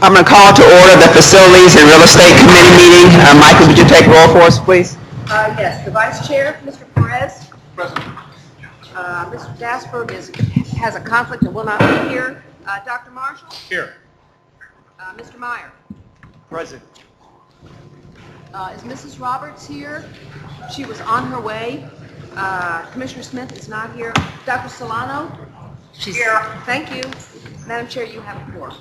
I'm going to call to order the Facilities and Real Estate Committee meeting. Michael, would you take roll for us, please? Yes, the Vice Chair, Mr. Perez. Present. Mr. Dasberg has a conflict and will not be here. Dr. Marshall? Here. Mr. Meyer? Present. Is Mrs. Roberts here? She was on her way. Commissioner Smith is not here. Dr. Solano? She's here. Thank you. Madam Chair, you have a quorum.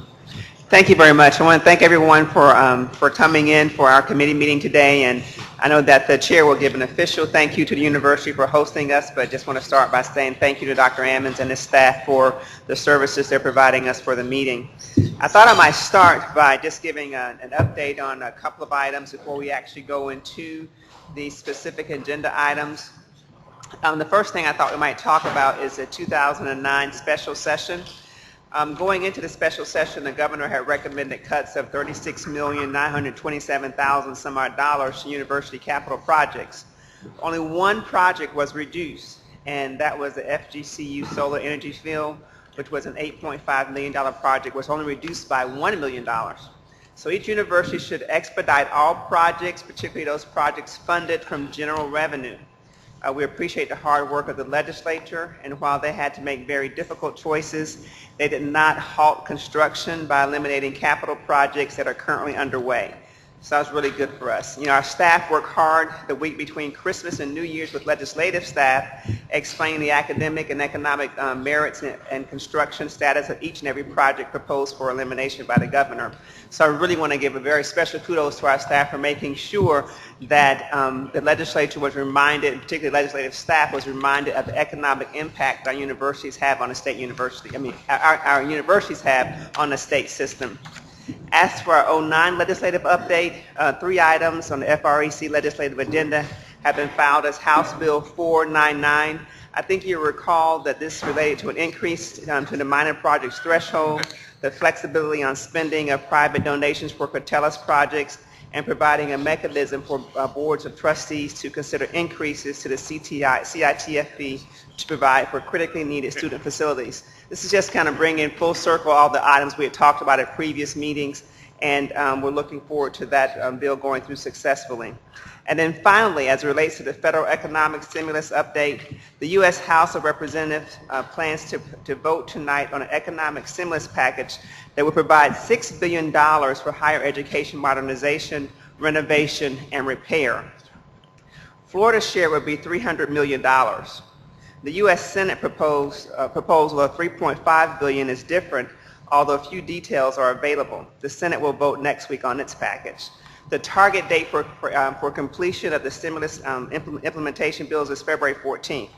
Thank you very much. I want to thank everyone for coming in for our committee meeting today, and I know that the chair will give an official thank you to the university for hosting us, but just want to start by saying thank you to Dr. Ammons and his staff for the services they're providing us for the meeting. I thought I might start by just giving an update on a couple of items before we actually go into the specific agenda items. The first thing I thought we might talk about is the 2009 special session. Going into the special session, the governor had recommended cuts of $36,927,000 some odd dollars to university capital projects. Only one project was reduced, and that was the FGCU solar energy field, which was an $8.5 million project, was only reduced by $1 million. So each university should expedite all projects, particularly those projects funded from general revenue. We appreciate the hard work of the legislature, and while they had to make very difficult choices, they did not halt construction by eliminating capital projects that are currently underway. So that was really good for us. You know, our staff worked hard the week between Christmas and New Year's with legislative staff, explaining the academic and economic merits and construction status of each and every project proposed for elimination by the governor. So I really want to give a very special kudos to our staff for making sure that the legislature was reminded, particularly legislative staff was reminded of the economic impact our universities have on the state university. Our universities have on the state system. As for our 09 legislative update, 3 items on the FREC legislative agenda have been filed as House Bill 499. I think you recall that this related to an increase to the minor projects threshold, the flexibility on spending of private donations for Catellus projects, and providing a mechanism for boards of trustees to consider increases to the CITFP to provide for critically needed student facilities. This is just kind of bringing full circle all the items we had talked about at previous meetings, and we're looking forward to that bill going through successfully. And then finally, as it relates to the federal economic stimulus update, the U.S. House of Representatives plans to vote tonight on an economic stimulus package that will provide $6 billion for higher education modernization, renovation, and repair. Florida's share would be $300 million. The U.S. Senate proposal of $3.5 billion is different, although a few details are available. The Senate will vote next week on its package. The target date for completion of the stimulus implementation bills is February 14th.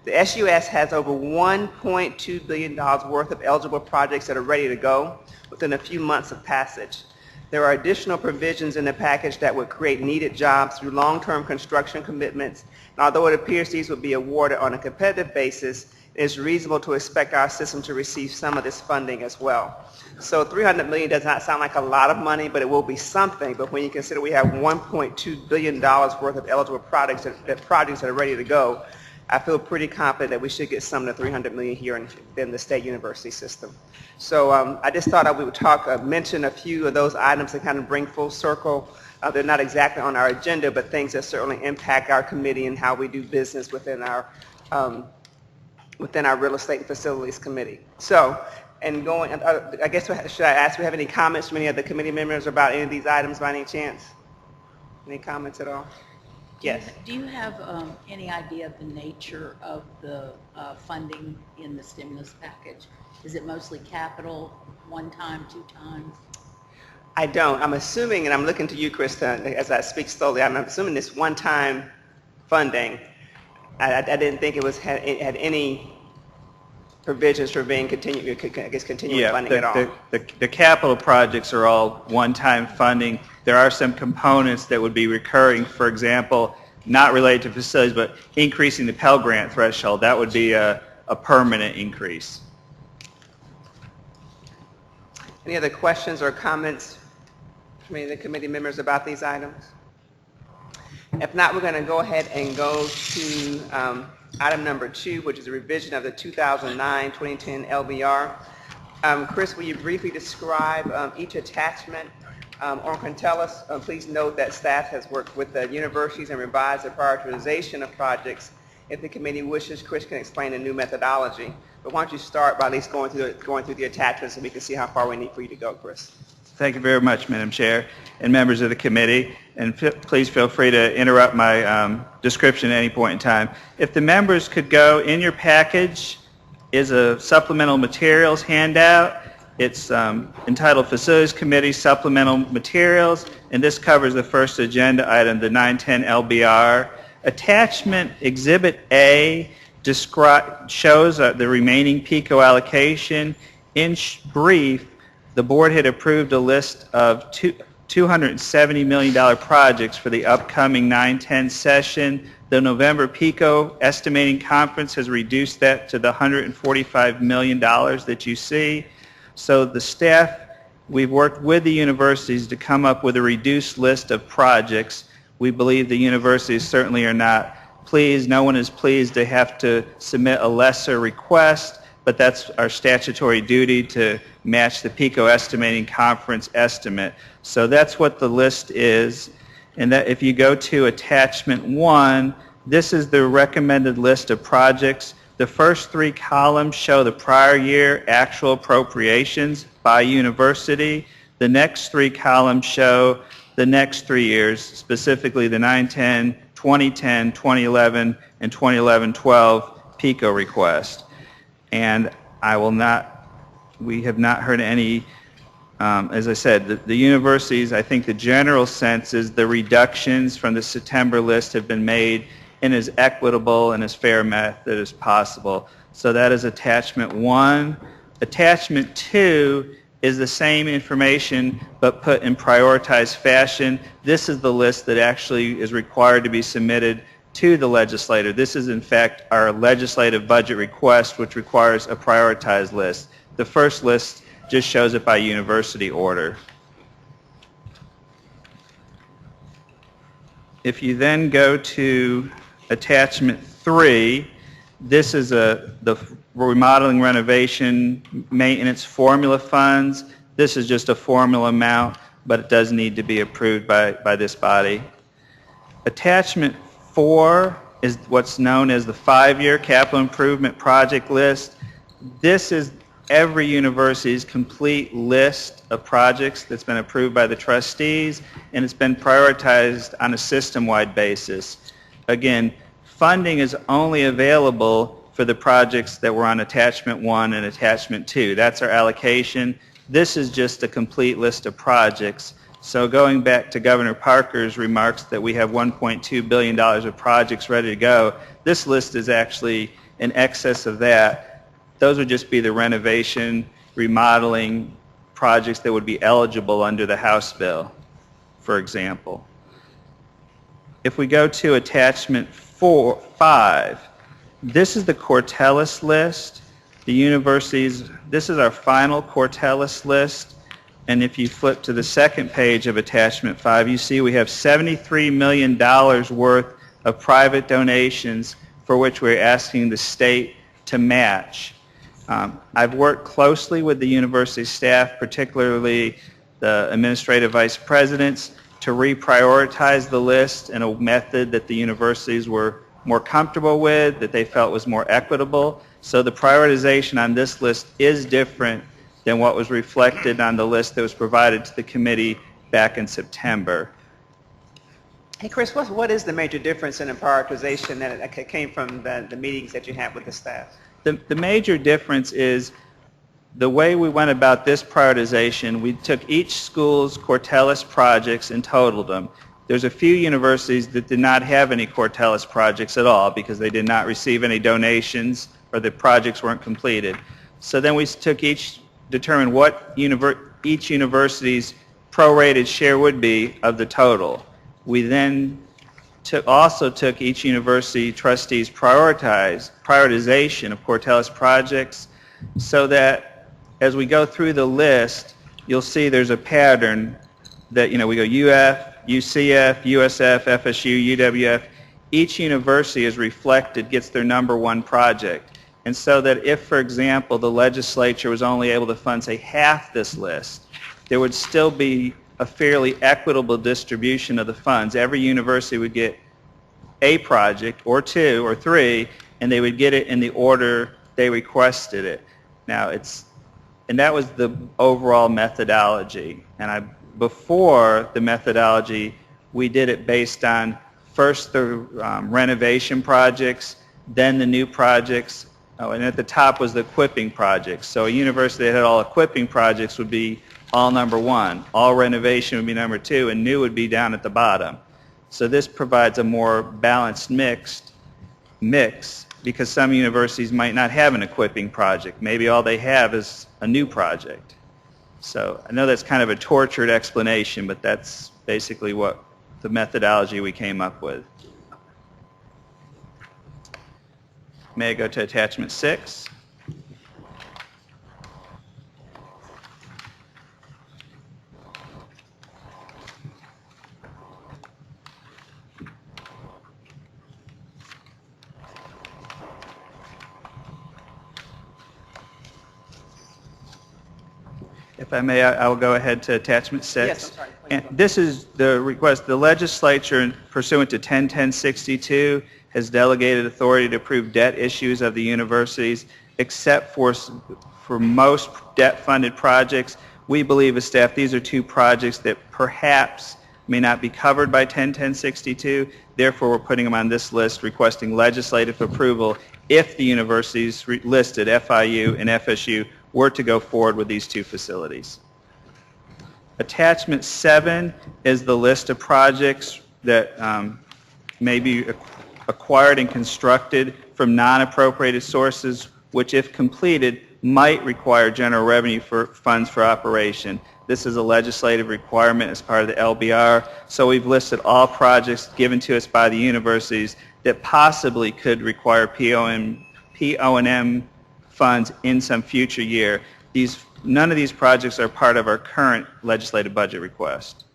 The SUS has over $1.2 billion worth of eligible projects that are ready to go within a few months of passage. There are additional provisions in the package that would create needed jobs through long-term construction commitments. And although it appears these will be awarded on a competitive basis, it is reasonable to expect our system to receive some of this funding as well. So $300 million does not sound like a lot of money, but it will be something. But when you consider we have $1.2 billion worth of eligible projects that are ready to go, I feel pretty confident that we should get some of the $300 million here in the state university system. So I just thought we would mention a few of those items that kind of bring full circle. They're not exactly on our agenda, but things that certainly impact our committee and how we do business within our Real Estate and Facilities Committee. So, and going, I guess, should I ask, do we have any comments from any of the committee members about any of these items by any chance? Any comments at all? Yes. Do you have any idea of the nature of the funding in the stimulus package? Is it mostly capital, one time, 2 times? I don't. I'm assuming, and I'm looking to you, Krista, as I speak slowly, I'm assuming this one-time funding. I didn't think it had any provisions for being continuing funding at all. The capital projects are all one-time funding. There are some components that would be recurring, for example, not related to facilities, but increasing the Pell Grant threshold. That would be a permanent increase. Any other questions or comments from any of the committee members about these items? If not, we're going to go ahead and go to item number 2, which is a revision of the 2009-2010 LBR. Chris, will you briefly describe each attachment on Quintelis? Please note that staff has worked with the universities and revised the prioritization of projects. If the committee wishes, Chris can explain the new methodology. But why don't you start by at least going through the attachments so we can see how far we need for you to go, Chris. Thank you very much, Madam Chair, and members of the committee. And please feel free to interrupt my description at any point in time. If the members could go, in your package is a supplemental materials handout. It's entitled Facilities Committee Supplemental Materials, and this covers the first agenda item, the 910 LBR. Attachment Exhibit A shows the remaining PICO allocation. In brief, the board had approved a list of $270 million projects for the upcoming 910 session. The November PICO estimating conference has reduced that to the $145 million that you see. So the staff, we've worked with the universities to come up with a reduced list of projects. We believe the universities certainly are not pleased. No one is pleased to have to submit a lesser request, but that's our statutory duty to match the PICO estimating conference estimate. So that's what the list is. And that if you go to attachment 1, this is the recommended list of projects. The first 3 columns show the prior year actual appropriations by university. The next 3 columns show the next 3 years, specifically the 910, 2010, 2011, and 2011-12 PICO request. And we have not heard any, as I said, the universities, I think the general sense is the reductions from the September list have been made in as equitable and as fair method as possible. So that is attachment 1. Attachment 2 is the same information but put in prioritized fashion. This is the list that actually is required to be submitted to the legislator. This is in fact our legislative budget request, which requires a prioritized list. The first list just shows it by university order. If you then go to attachment 3, this is the remodeling, renovation, maintenance formula funds. This is just a formula amount, but it does need to be approved by this body. Attachment 4 is what's known as the 5-year capital improvement project list. This is every university's complete list of projects that's been approved by the trustees, and it's been prioritized on a system-wide basis. Again, funding is only available for the projects that were on attachment 1 and attachment 2. That's our allocation. This is just a complete list of projects. So going back to Governor Parker's remarks that we have $1.2 billion of projects ready to go, this list is actually in excess of that. Those would just be the renovation, remodeling projects that would be eligible under the House bill, for example. If we go to attachment 5, this is the Cortellis list. The universities, this is our final Cortellis list. And if you flip to the second page of attachment 5, you see we have $73 million worth of private donations for which we're asking the state to match. I've worked closely with the university staff, particularly the administrative vice presidents, to reprioritize the list in a method that the universities were more comfortable with, that they felt was more equitable. So the prioritization on this list is different than what was reflected on the list that was provided to the committee back in September. Hey, Chris, what is the major difference in the prioritization that came from the meetings that you had with the staff? The major difference is the way we went about this prioritization. We took each school's Cortellis projects and totaled them. There's a few universities that did not have any Cortellis projects at all because they did not receive any donations or the projects weren't completed. So then we determined what each university's prorated share would be of the total. We then also took each university trustee's prioritization of Cortellis projects so that as we go through the list, you'll see there's a pattern that, we go UF, UCF, USF, FSU, UWF. Each university is reflected, gets their number 1 project. And so that if, for example, the legislature was only able to fund, say, half this list, there would still be a fairly equitable distribution of the funds. Every university would get a project, or two, or three, and they would get it in the order they requested it. Now, and that was the overall methodology. And before the methodology, we did it based on first the renovation projects, then the new projects, and at the top was the equipping projects. So a university that had all equipping projects would be all number one, all renovation would be number two, and new would be down at the bottom. So this provides a more balanced mix because some universities might not have an equipping project. Maybe all they have is a new project. So I know that's kind of a tortured explanation, but that's basically what the methodology we came up with. May I go to attachment 6? If I may, I will go ahead to attachment 6. Yes, I'm sorry. And this is the request. The legislature, pursuant to 101062, has delegated authority to approve debt issues of the universities, except for most debt-funded projects. We believe as staff these are two projects that perhaps may not be covered by 101062. Therefore, we're putting them on this list, requesting legislative approval if the universities listed, FIU and FSU, were to go forward with these two facilities. Attachment 7 is the list of projects that may be acquired and constructed from non-appropriated sources, which if completed might require general revenue funds for operation. This is a legislative requirement as part of the LBR, so we've listed all projects given to us by the universities that possibly could require PO&M funds in some future year. None of these projects are part of our current legislative budget request.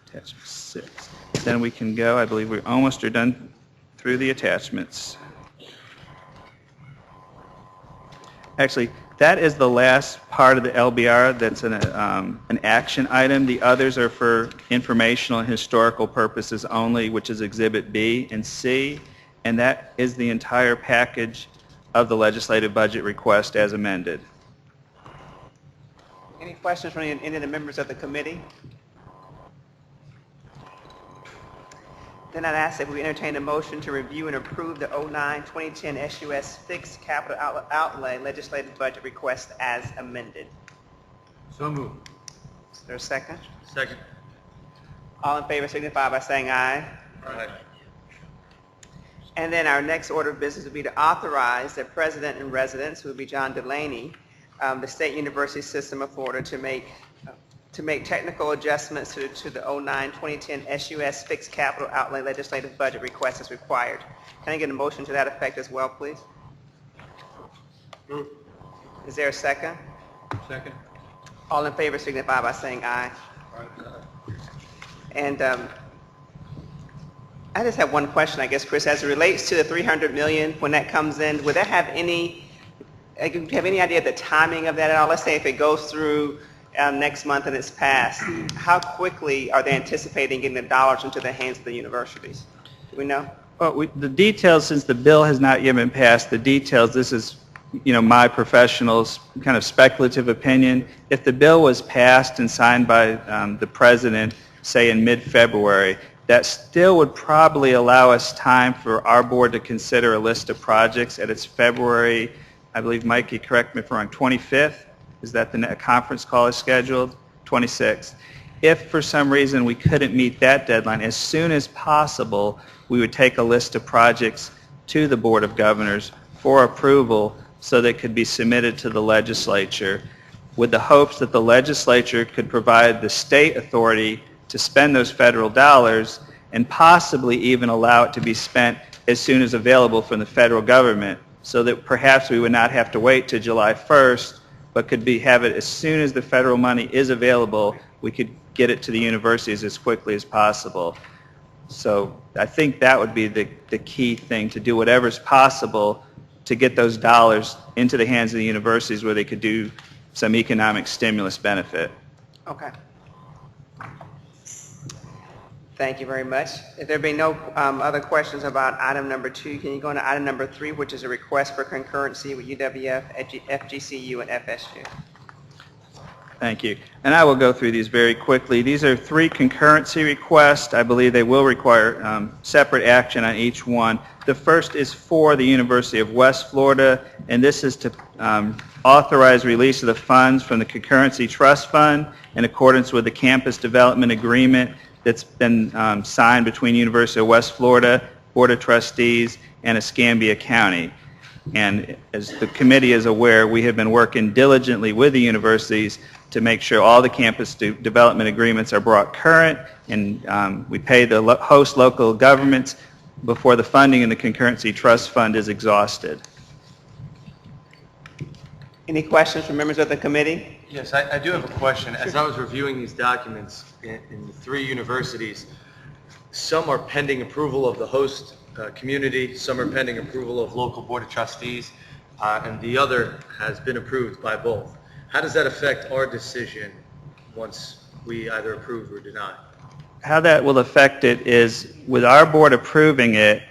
Attachment 6. Then we can go, I believe we almost are done through the attachments. Actually, that is the last part of the LBR that's an action item. The others are for informational and historical purposes only, which is Exhibit B and C, and that is the entire package of the legislative budget request as amended. Any questions from any of the members of the committee? Then I'd ask that we entertain a motion to review and approve the 09-2010 SUS fixed capital outlay legislative budget request as amended. So moved. Is there a second? Second. All in favor signify by saying aye. Aye. And then our next order of business would be to authorize the president and residents, who would be John Delaney, the State University System of Florida, to make technical adjustments to the 09-2010 SUS fixed capital outlay legislative budget request as required. Can I get a motion to that effect as well, please? Move. Is there a second? Second. All in favor signify by saying aye. And I just have one question, I guess, Chris, as it relates to the $300 million, when that comes in, would that have any idea of the timing of that at all? Let's say if it goes through next month and it's passed, how quickly are they anticipating getting the dollars into the hands of the universities? Do we know? Well, the details, since the bill has not yet been passed, the details, this is, my professional's kind of speculative opinion. If the bill was passed and signed by the president, say in mid-February, that still would probably allow us time for our board to consider a list of projects at its February, I believe, Mike, you correct me if I'm wrong, 25th? Is that the conference call is scheduled? 26th. If for some reason we couldn't meet that deadline, as soon as possible, we would take a list of projects to the Board of Governors for approval so they could be submitted to the legislature, with the hopes that the legislature could provide the state authority to spend those federal dollars and possibly even allow it to be spent as soon as available from the federal government, so that perhaps we would not have to wait till July 1st, but could have it as soon as the federal money is available, we could get it to the universities as quickly as possible. So I think that would be the key thing, to do whatever is possible to get those dollars into the hands of the universities where they could do some economic stimulus benefit. Okay. Thank you very much. If there be no other questions about item number 2, can you go on to item number 3, which is a request for concurrency with UWF, FGCU, and FSU? Thank you. And I will go through these very quickly. These are 3 concurrency requests. I believe they will require separate action on each one. The first is for the University of West Florida, and this is to authorize release of the funds from the Concurrency Trust Fund in accordance with the Campus Development Agreement that's been signed between University of West Florida, Board of Trustees, and Escambia County. And as the committee is aware, we have been working diligently with the universities to make sure all the campus development agreements are brought current, and we pay the host local governments before the funding in the Concurrency Trust Fund is exhausted. Any questions from members of the committee? Yes, I do have a question. As I was reviewing these documents in the 3 universities, some are pending approval of the host community, some are pending approval of local board of trustees, and the other has been approved by both. How does that affect our decision once we either approve or deny? How that will affect it is, with our board approving it,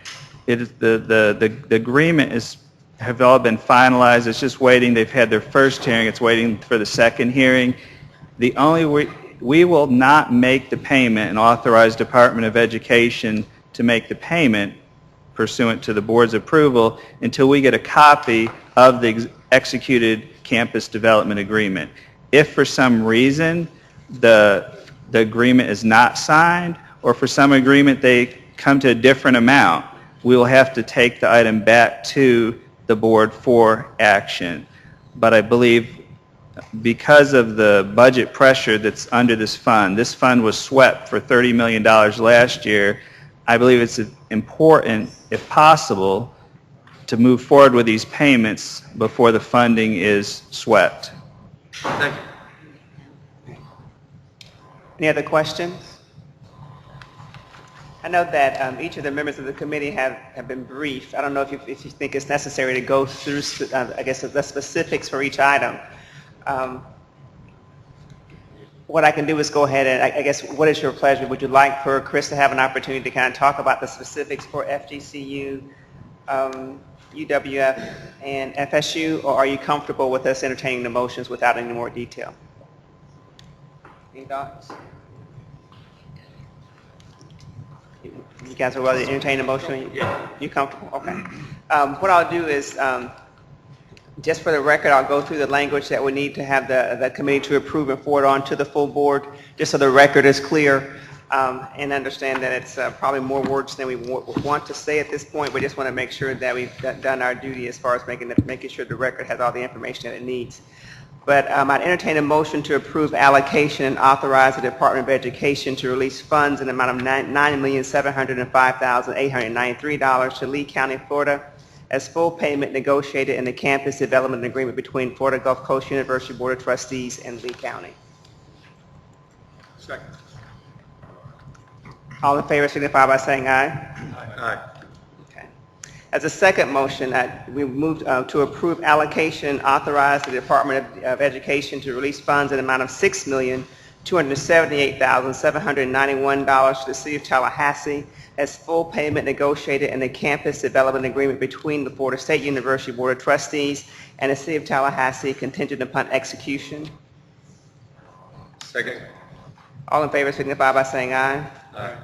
the agreement have all been finalized. It's just waiting. They've had their first hearing. It's waiting for the second hearing. We will not make the payment and authorize Department of Education to make the payment pursuant to the board's approval until we get a copy of the executed campus development agreement. If for some reason the agreement is not signed, or for some agreement they come to a different amount, we will have to take the item back to the board for action. But I believe because of the budget pressure that's under this fund was swept for $30 million last year, I believe it's important, if possible, to move forward with these payments before the funding is swept. Thank you. Any other questions? I know that each of the members of the committee have been briefed. I don't know if you think it's necessary to go through, I guess, the specifics for each item. What I can do is go ahead and, I guess, what is your pleasure? Would you like for Chris to have an opportunity to kind of talk about the specifics for FGCU, UWF, and FSU, or are you comfortable with us entertaining the motions without any more detail? Any thoughts? You guys are ready to entertain the motion? Yeah. You comfortable? Okay. What I'll do is, just for the record, I'll go through the language that we need to have the committee to approve and forward on to the full board, just so the record is clear, and understand that it's probably more words than we want to say at this point. We just want to make sure that we've done our duty as far as making sure the record has all the information that it needs. But I'd entertain a motion to approve allocation and authorize the Department of Education to release funds in the amount of $9,705,893 to Lee County, Florida, as full payment negotiated in the Campus Development Agreement between Florida Gulf Coast University Board of Trustees and Lee County. Second. All in favor signify by saying aye. Aye. Okay. As a second motion, we moved to approve allocation and authorize the Department of Education to release funds in the amount of $6,278,791 to the City of Tallahassee as full payment negotiated in the Campus Development Agreement between the Florida State University Board of Trustees and the City of Tallahassee, contingent upon execution. Second. All in favor signify by saying aye. Aye.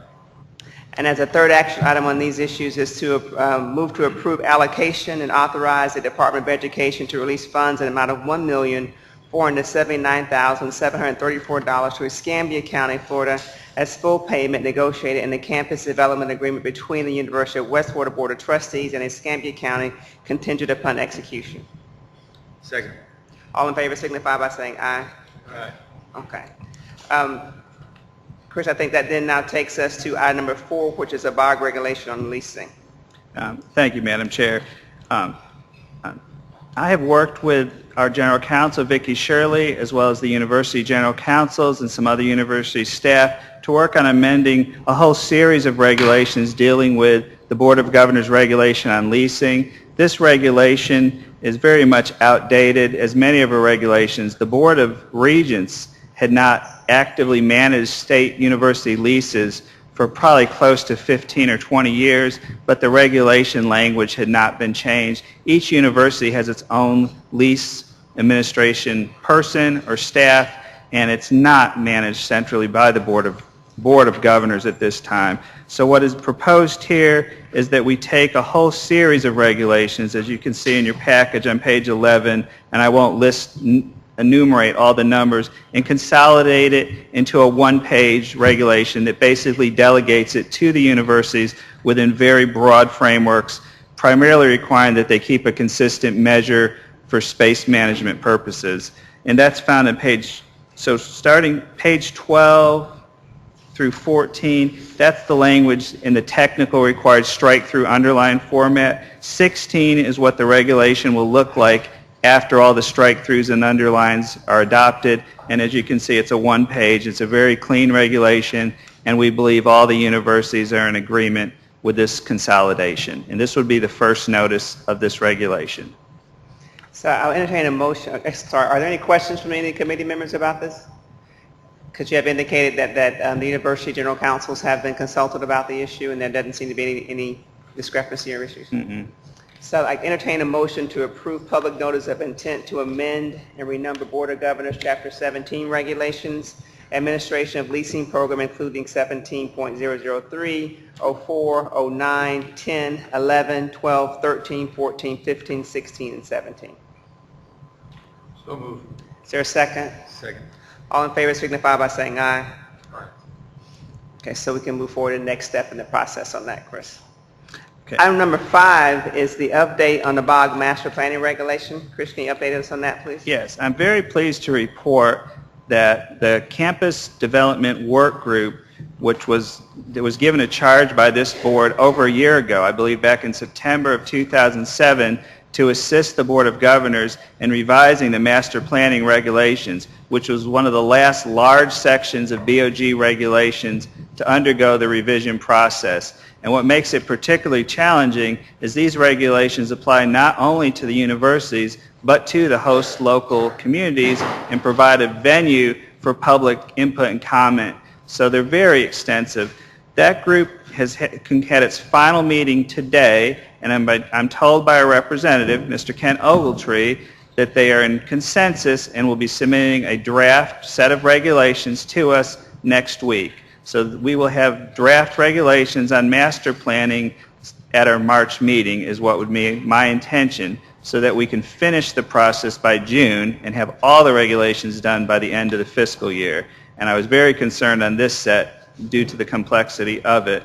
And as a third action item on these issues is to move to approve allocation and authorize the Department of Education to release funds in the amount of $1,479,734 to Escambia County, Florida, as full payment negotiated in the Campus Development Agreement between the University of West Florida Board of Trustees and Escambia County, contingent upon execution. Second. All in favor signify by saying aye. Aye. Okay. Chris, I think that then now takes us to item number 4, which is a BOG regulation on leasing. Thank you, Madam Chair. I have worked with our General Counsel, Vicki Shirley, as well as the University General Counsels and some other university staff to work on amending a whole series of regulations dealing with the Board of Governors regulation on leasing. This regulation is very much outdated. As many of our regulations, the Board of Regents had not actively managed state university leases for probably close to 15 or 20 years, but the regulation language had not been changed. Each university has its own lease administration person or staff, and it's not managed centrally by the Board of Governors at this time. So what is proposed here is that we take a whole series of regulations, as you can see in your package on page 11, and I won't enumerate all the numbers, and consolidate it into a one-page regulation that basically delegates it to the universities within very broad frameworks, primarily requiring that they keep a consistent measure for space management purposes. And that's found in starting page 12 through 14, that's the language in the technical required strike-through underline format. 16 is what the regulation will look like after all the strike-throughs and underlines are adopted. And as you can see, it's a one-page. It's a very clean regulation, and we believe all the universities are in agreement with this consolidation. And this would be the first notice of this regulation. So I'll entertain a motion. Sorry, are there any questions from any committee members about this? Because you have indicated that the university general councils have been consulted about the issue, and there doesn't seem to be any discrepancy or issues. Mm-mm. So I entertain a motion to approve public notice of intent to amend and renumber Board of Governors Chapter 17 regulations, administration of leasing program, including 17.003, 04, 09, 10, 11, 12, 13, 14, 15, 16, and 17. So moved. Is there a second? Second. All in favor signify by saying aye. Aye. Okay, so we can move forward to the next step in the process on that, Chris. Okay. Item number 5 is the update on the BOG master planning regulation. Chris, can you update us on that, please? Yes, I'm very pleased to report that the Campus Development Work Group, which was given a charge by this board over a year ago, I believe back in September of 2007, to assist the Board of Governors in revising the master planning regulations, which was one of the last large sections of BOG regulations to undergo the revision process. And what makes it particularly challenging is these regulations apply not only to the universities, but to the host local communities and provide a venue for public input and comment. So they're very extensive. That group has had its final meeting today, and I'm told by a representative, Mr. Kent Ogletree, that they are in consensus and will be submitting a draft set of regulations to us next week. So we will have draft regulations on master planning at our March meeting is what would be my intention, so that we can finish the process by June and have all the regulations done by the end of the fiscal year. And I was very concerned on this set due to the complexity of it.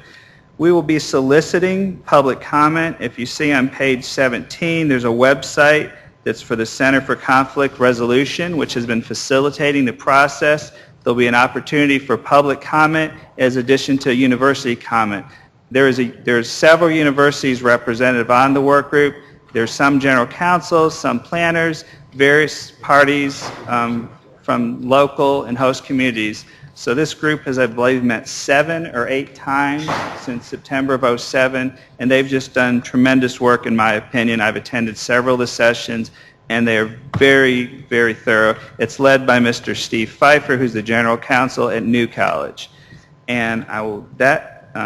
We will be soliciting public comment. If you see on page 17, there's a website that's for the Center for Conflict Resolution, which has been facilitating the process. There'll be an opportunity for public comment as addition to university comment. There's several universities represented on the work group. There's some general counsels, some planners, various parties from local and host communities. So this group has, I believe, met 7 or 8 times since September of 2007, and they've just done tremendous work, in my opinion. I've attended several of the sessions, and they are very, very thorough. It's led by Mr. Steve Pfeiffer, who's the general counsel at New College. And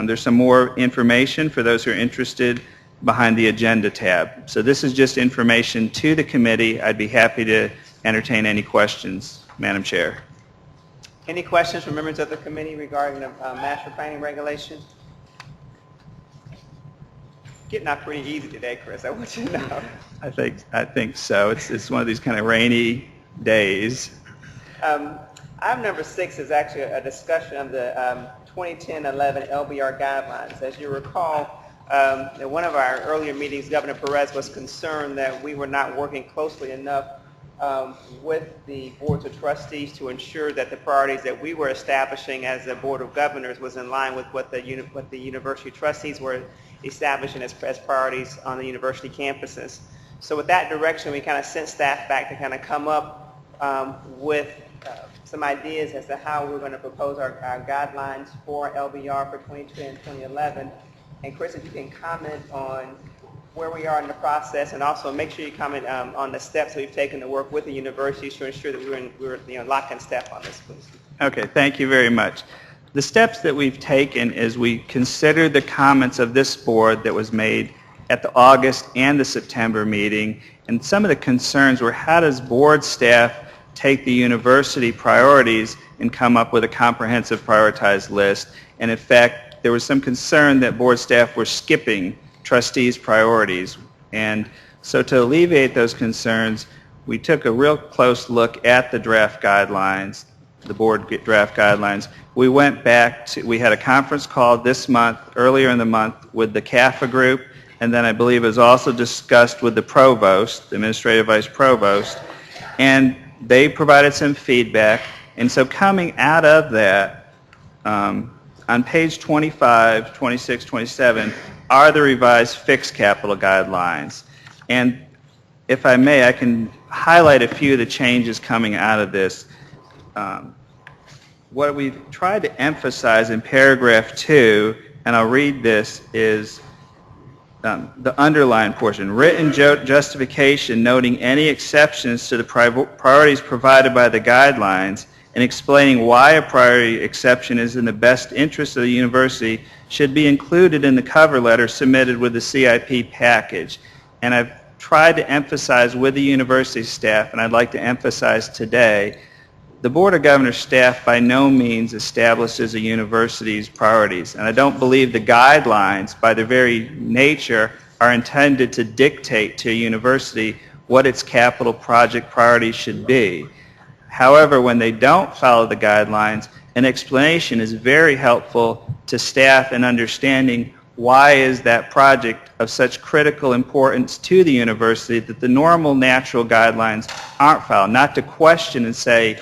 there's some more information for those who are interested behind the agenda tab. So this is just information to the committee. I'd be happy to entertain any questions, Madam Chair. Any questions from members of the committee regarding the master planning regulation? Getting out pretty easy today, Chris. I want you to know. I think so. It's one of these kind of rainy days. Item number 6 is actually a discussion of the 2010-11 LBR guidelines. As you recall, in one of our earlier meetings, Governor Perez was concerned that we were not working closely enough with the boards of trustees to ensure that the priorities that we were establishing as the Board of Governors was in line with what the university trustees were establishing as priorities on the university campuses. So with that direction, we kind of sent staff back to kind of come up with some ideas as to how we're going to propose our guidelines for LBR for 2010 and 2011. And Chris, if you can comment on where we are in the process, and also make sure you comment on the steps we've taken to work with the universities to ensure that we're lock in step on this, please. Okay, thank you very much. The steps that we've taken is we considered the comments of this board that was made at the August and the September meeting, and some of the concerns were how does board staff take the university priorities and come up with a comprehensive prioritized list. And in fact, there was some concern that board staff were skipping trustees' priorities. And so to alleviate those concerns, we took a real close look at the draft guidelines, the board draft guidelines. We went back to, we had a conference call this month, earlier in the month, with the CAFA group, and then I believe it was also discussed with the provost, the administrative vice provost, and they provided some feedback. And so coming out of that, on page 25, 26, 27, are the revised fixed capital guidelines. And if I may, I can highlight a few of the changes coming out of this. What we've tried to emphasize in paragraph 2, and I'll read this, is the underlined portion. Written justification noting any exceptions to the priorities provided by the guidelines and explaining why a priority exception is in the best interest of the university should be included in the cover letter submitted with the CIP package. And I've tried to emphasize with the university staff, and I'd like to emphasize today, the Board of Governors staff by no means establishes a university's priorities. And I don't believe the guidelines, by their very nature, are intended to dictate to a university what its capital project priorities should be. However, when they don't follow the guidelines, an explanation is very helpful to staff in understanding why is that project of such critical importance to the university that the normal natural guidelines aren't followed. Not to question and say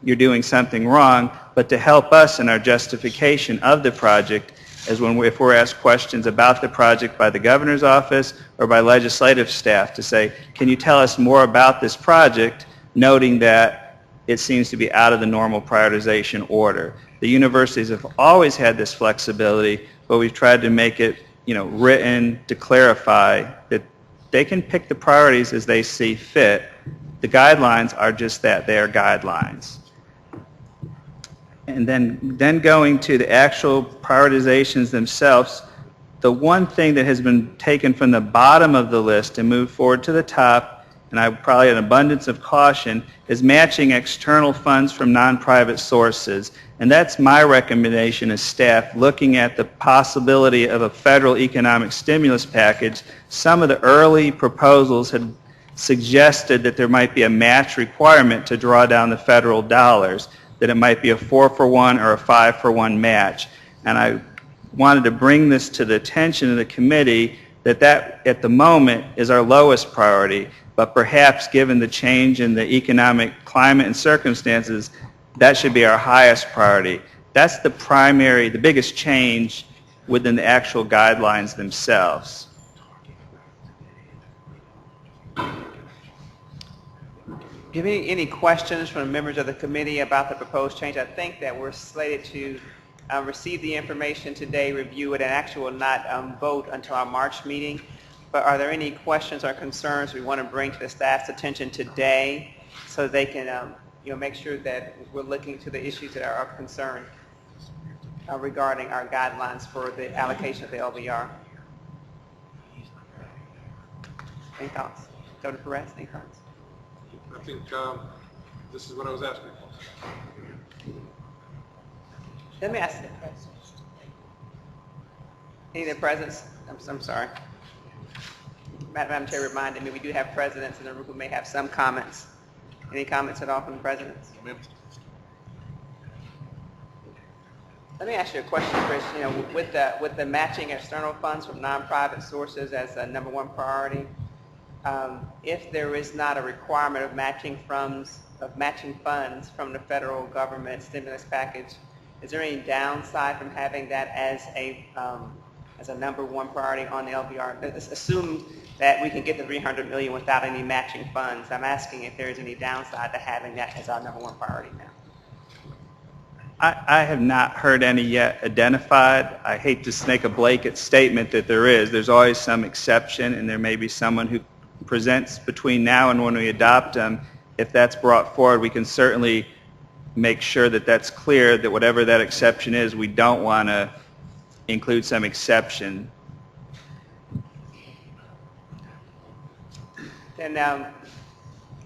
you're doing something wrong, but to help us in our justification of the project, as if we're asked questions about the project by the governor's office or by legislative staff, to say, can you tell us more about this project, noting that it seems to be out of the normal prioritization order. The universities have always had this flexibility, but we've tried to make it, written to clarify that they can pick the priorities as they see fit. The guidelines are just that, they are guidelines. And then going to the actual prioritizations themselves, the one thing that has been taken from the bottom of the list and moved forward to the top, and I probably an abundance of caution, is matching external funds from non-private sources. And that's my recommendation as staff, looking at the possibility of a federal economic stimulus package. Some of the early proposals had suggested that there might be a match requirement to draw down the federal dollars, that it might be a 4-for-1 or a 5-for-1 match. And I wanted to bring this to the attention of the committee that at the moment is our lowest priority, but perhaps given the change in the economic climate and circumstances, that should be our highest priority. That's the biggest change within the actual guidelines themselves. Do you have any questions from the members of the committee about the proposed change? I think that we're slated to receive the information today, review it, and actually will not vote until our March meeting. But are there any questions or concerns we want to bring to the staff's attention today so they can make sure that we're looking to the issues that are of concern regarding our guidelines for the allocation of the LVR? Any thoughts? Dr. Perez, any thoughts? I think this is what I was asking. Let me ask any of the presidents, I'm sorry. Madam Chair reminded me we do have presidents in the room who may have some comments. Any comments at all from the presidents? Let me ask you a question, Chris. With the matching external funds from non-private sources as a number one priority, if there is not a requirement of matching funds from the federal government stimulus package, is there any downside from having that as a number one priority on the LVR? Let's assume that we can get the $300 million without any matching funds. I'm asking if there is any downside to having that as our number one priority now. I have not heard any yet identified. I hate to make a blanket statement that there is. There's always some exception, and there may be someone who presents between now and when we adopt them. If that's brought forward, we can certainly make sure that that's clear, that whatever that exception is, we don't want to include some exception. And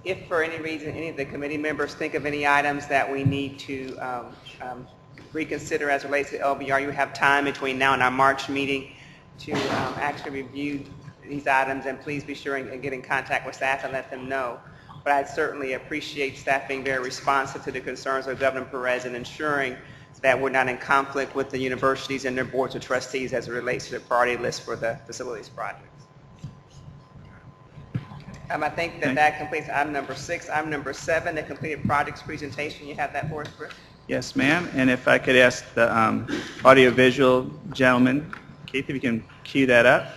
if for any reason any of the committee members think of any items that we need to reconsider as it relates to LBR, you have time between now and our March meeting to actually review these items, and please be sure and get in contact with staff and let them know. But I certainly appreciate staff being very responsive to the concerns of Governor Perez and ensuring that we're not in conflict with the universities and their boards of trustees as it relates to the priority list for the facilities projects. I think that completes item number 6. Item number 7, the completed projects presentation. You have that for us, Chris? Yes, ma'am. And if I could ask the audiovisual gentleman, Keith, if you can cue that up.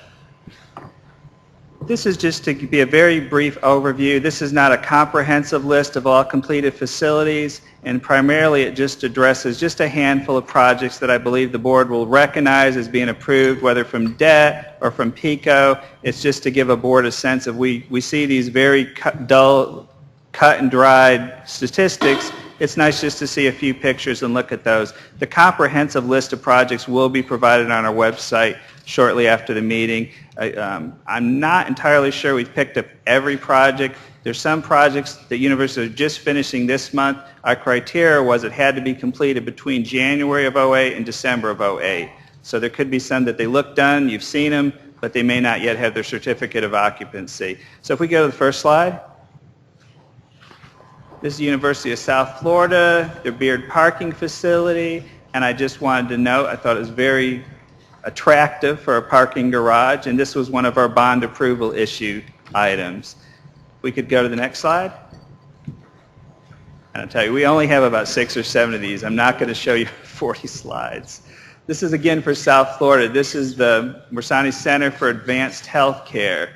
This is just to be a very brief overview. This is not a comprehensive list of all completed facilities, and primarily it just addresses just a handful of projects that I believe the board will recognize as being approved, whether from debt or from PICO. It's just to give a board a sense of we see these very dull, cut and dried statistics. It's nice just to see a few pictures and look at those. The comprehensive list of projects will be provided on our website shortly after the meeting. I'm not entirely sure we've picked up every project. There's some projects that universities are just finishing this month. Our criteria was it had to be completed between January of 08 and December of 08. So there could be some that they look done, you've seen them, but they may not yet have their certificate of occupancy. So if we go to the first slide. This is the University of South Florida, their Beard parking facility, and I just wanted to note, I thought it was very attractive for a parking garage, and this was one of our bond approval issue items. We could go to the next slide. And I'll tell you, we only have about 6 or 7 of these. I'm not going to show you 40 slides. This is again for South Florida. This is the Morsani Center for Advanced Healthcare.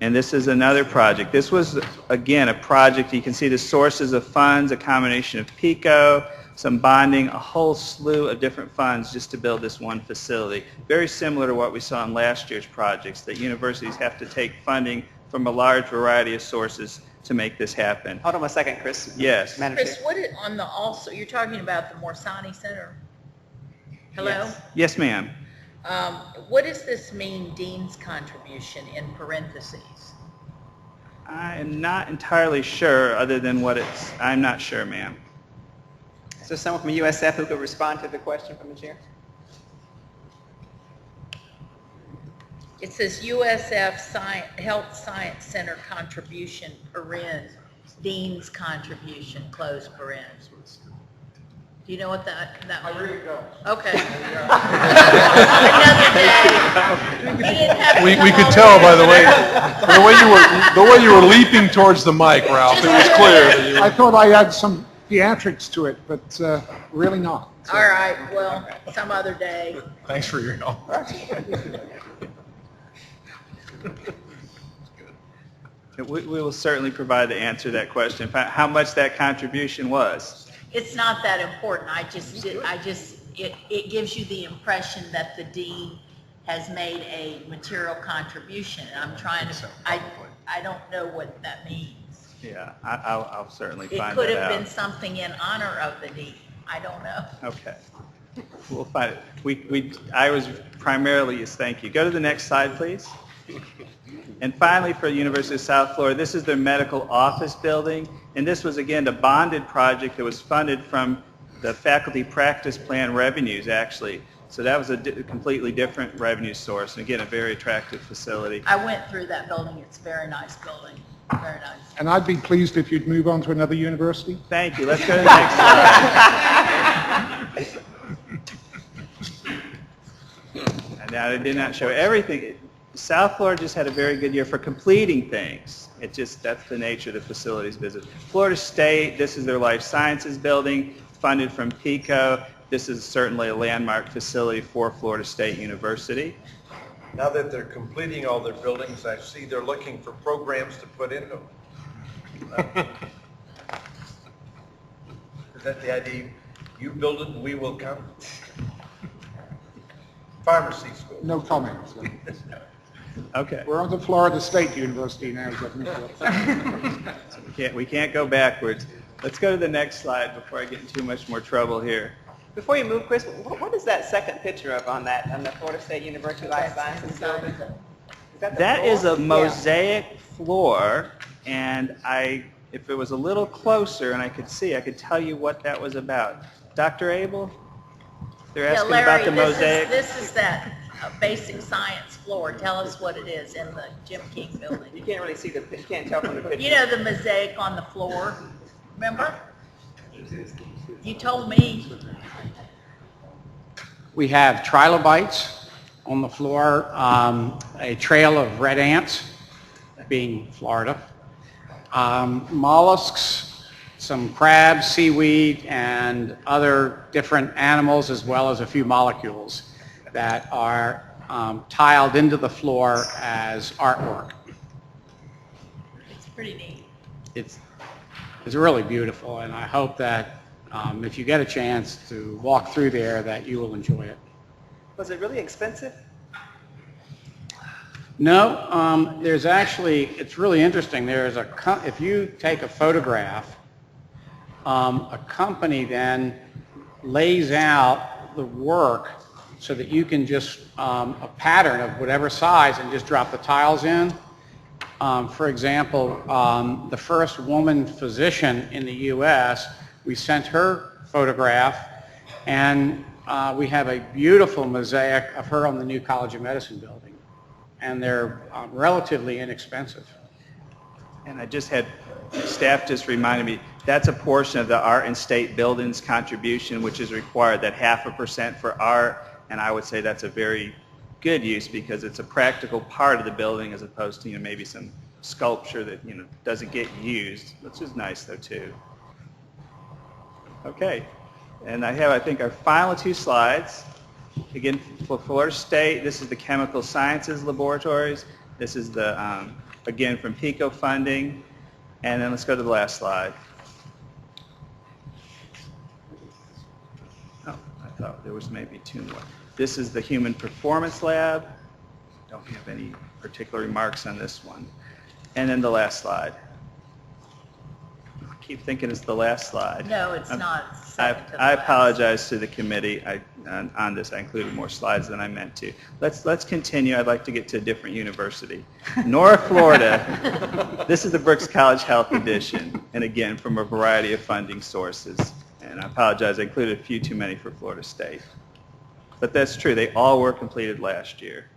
And this is another project. This was, again, a project. You can see the sources of funds, a combination of PICO, some bonding, a whole slew of different funds just to build this one facility. Very similar to what we saw in last year's projects, that universities have to take funding from a large variety of sources to make this happen. Hold on a second, Chris. Yes. Madam Chris, Chair. what is on the also, you're talking about the Morsani Center? Hello? Yes. Yes, ma'am. What does this mean, Dean's contribution in parentheses? I am not entirely sure other than what it's, I'm not sure, ma'am. Is there someone from USF who could respond to the question from the chair? It says USF Health Science Center contribution, Dean's contribution, close parens. Do you know what that means? I really don't. Okay. Another day. We could tell by the way you were leaping towards the mic, Ralph. It was clear that you were. I thought I had some theatrics to it, but really not. All right, well, some other day. Thanks for your help. We will certainly provide the answer to that question, how much that contribution was. It's not that important. It gives you the impression that the dean has made a material contribution. And I'm trying to, I don't know what that means. Yeah, I'll certainly find that out. It could have been something in honor of the dean. I don't know. Okay. We'll find it. I was primarily, yes, thank you. Go to the next slide, please. And finally, for the University of South Florida, this is their medical office building. And this was, again, a bonded project that was funded from the faculty practice plan revenues, actually. So that was a completely different revenue source. And again, a very attractive facility. I went through that building. It's a very nice building. Very nice. And I'd be pleased if you'd move on to another university. Thank you. Let's go to the next slide. And now I did not show everything. South Florida just had a very good year for completing things. That's the nature of the facilities business. Florida State, this is their life sciences building, funded from PICO. This is certainly a landmark facility for Florida State University. Now that they're completing all their buildings, I see they're looking for programs to put into them. Is that the idea? You build it and we will come. Pharmacy school. No comment. Okay. We're on to Florida State University now. Is that We can't go backwards. Let's go to the next slide before I get in too much more trouble here. Before you move, Chris, what is that second picture of on the Florida State University Life Sciences building? Is that the That floor? is a Yeah. mosaic floor, and if it was a little closer and I could see, I could tell you what that was about. Dr. Abel? They're Yeah, asking Larry, about the mosaic. this is that basic science floor. Tell us what it is in the Jim King You building. can't really see you can't tell from the picture. You know the mosaic on the floor, remember? You told me. We have trilobites on the floor, a trail of red ants, being Florida, mollusks, some crabs, seaweed, and other different animals, as well as a few molecules that are tiled into the floor as artwork. It's pretty neat. It's really beautiful, and I hope that if you get a chance to walk through there, that you will enjoy it. Was it really expensive? No, there's actually, it's really interesting. There's if you take a photograph, a company then lays out the work so that you can just, a pattern of whatever size and just drop the tiles in. For example, the first woman physician in the U.S., we sent her photograph, and we have a beautiful mosaic of her on the new College of Medicine building. And they're relatively inexpensive. And I just had, staff just reminded me, that's a portion of the Art and State Buildings contribution, which is required, that 0.5% for art, and I would say that's a very good use because it's a practical part of the building as opposed to, maybe some sculpture that, doesn't get used, which is nice though too. Okay, and I think, our final two slides. Again, for Florida State, this is the Chemical Sciences Laboratories. This is the, again, from PICO funding. And then let's go to the last slide. Oh, I thought there was maybe two more. This is the Human Performance Lab. Don't have any particular remarks on this one. And then the last slide. I keep thinking it's the last slide. No, it's not. It's second to the I last. apologize to the committee. On this, I included more slides than I meant to. Let's continue. I'd like to get to a different university. North Florida. This is the Brooks College Health Edition, and again, from a variety of funding sources. And I apologize, I included a few too many for Florida State. But that's true. They all were completed last year.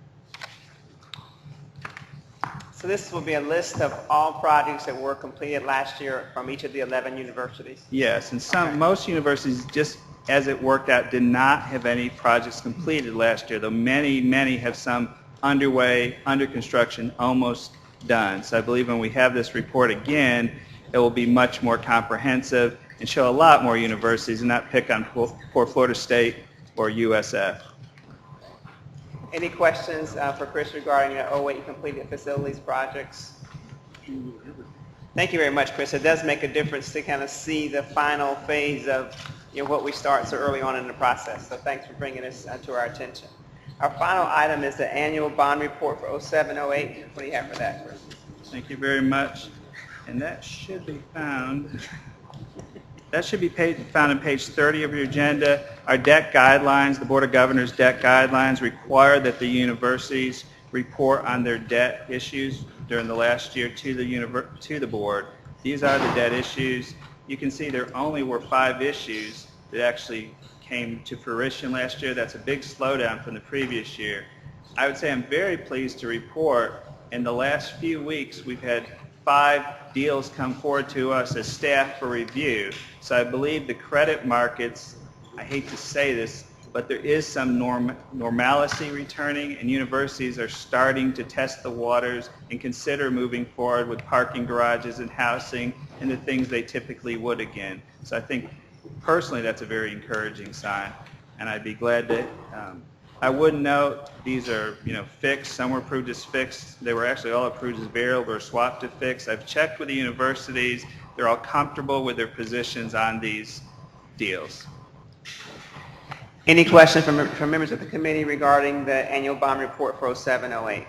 So this will be a list of all projects that were completed last year from each of the 11 universities. Yes, and most universities, just as it worked out, did not have any projects completed last year, though many have some underway, under construction, almost done. So I believe when we have this report again, it will be much more comprehensive and show a lot more universities and not pick on poor Florida State or USF. Any questions for Chris regarding the 08 completed facilities projects? Thank you very much, Chris. It does make a difference to kind of see the final phase of what we start so early on in the process. So thanks for bringing this to our attention. Our final item is the annual bond report for 07-08. What do you have for that, Chris? Thank you very much. And that should be found. That should be found on page 30 of your agenda. Our debt guidelines, the Board of Governors debt guidelines require that the universities report on their debt issues during the last year to the board. These are the debt issues. You can see there only were 5 issues that actually came to fruition last year. That's a big slowdown from the previous year. I would say I'm very pleased to report in the last few weeks we've had 5 deals come forward to us as staff for review. So I believe the credit markets, I hate to say this, but there is some normalcy returning, and universities are starting to test the waters and consider moving forward with parking garages and housing and the things they typically would again. So I think personally that's a very encouraging sign, and I'd be glad to. I would note these are fixed. Some were approved as fixed. They were actually all approved as variable or swapped to fixed. I've checked with the universities. They're all comfortable with their positions on these deals. Any questions from members of the committee regarding the annual bond report for 0708?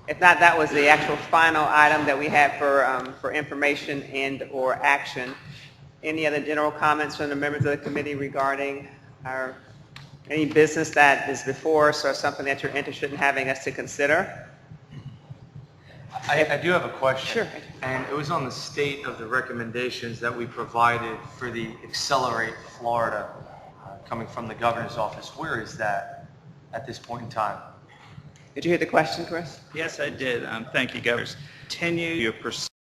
If not, that was the actual final item that we had for information and/or action. Any other general comments from the members of the committee regarding any business that is before us or something that you're interested in having us to consider? I do have a question. Sure. And it was on the state of the recommendations that we provided for the Accelerate Florida coming from the governor's office. Where is that at this point in time? Did you hear the question, Chris? Yes, I did. Thank you, Governor. Continue your pursuit.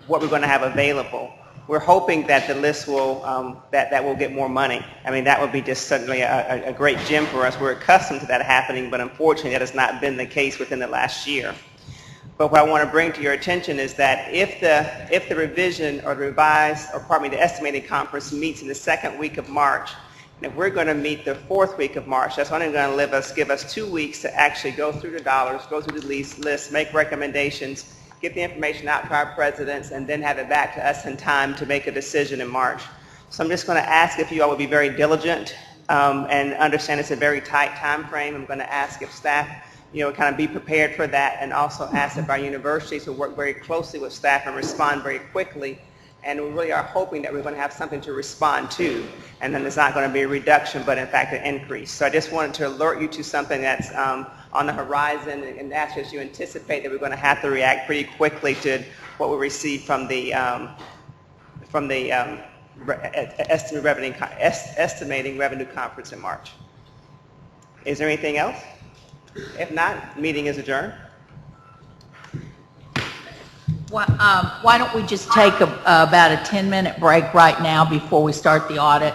What we're going to have available. We're hoping that the list will that will get more money. I mean, that would be just certainly a great gem for us. We're accustomed to that happening, but unfortunately, that has not been the case within the last year. But what I want to bring to your attention is that if the revision or the revised, or pardon me, the estimated conference meets in the second week of March, and if we're going to meet the fourth week of March, that's only going to give us 2 weeks to actually go through the dollars, go through the list, make recommendations, get the information out to our presidents, and then have it back to us in time to make a decision in March. So I'm just going to ask if you all would be very diligent and understand it's a very tight time frame. I'm going to ask if staff, kind of be prepared for that, and also ask if our universities will work very closely with staff and respond very quickly. And we really are hoping that we're going to have something to respond to, and then it's not going to be a reduction, but in fact an increase. So I just wanted to alert you to something that's on the horizon, and that's just you anticipate that we're going to have to react pretty quickly to what we receive from the estimating revenue conference in March. Is there anything else? If not, meeting is adjourned. Why don't we just take about a 10-minute break right now before we start the audit?